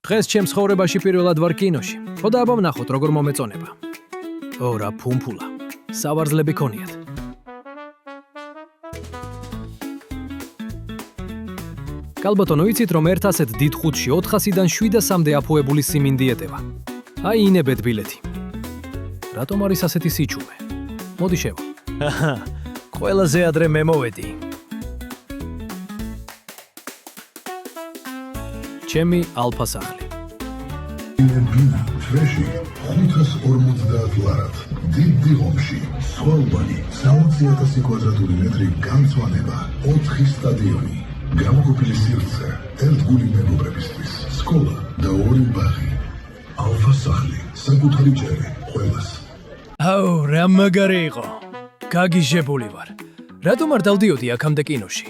დღეს ჩემს ცხოვრებაში პირველად ვარ კინოში. ხო და აბა ვნახოთ როგორ მომეწონება. ო რა ფუმფულა. სავარძლები ქონიათ. კალბატონო, იცით რომ ერთ ასეთ დიდ ხუთში 400-დან 700-მდე აფუებული სიმინდი ეტევა. აი ინებეთ ბილეთი. რატომ არის ასეთი სიჩუმე? მოდი შევა. ყველაზე ადრე მე მოვედი. ჩემი ალფა სახლი. ბინა, ფრეში, 550 ლარად. დიდ დიღომში, სვალბანი, 60,000 კვადრატული მეტრი გამწვანება, 4 სტადიონი. გამოყოფილი სივრცე, ერთგული მეგობრებისთვის, სკოლა და 2 ბაღი. ალფა სახლი, საკუთარი ჯერი, ყველას. აუ, რა მაგარი იყო. გაგიჟებული ვარ. რატომ არ დავდიოდი აქამდე კინოში?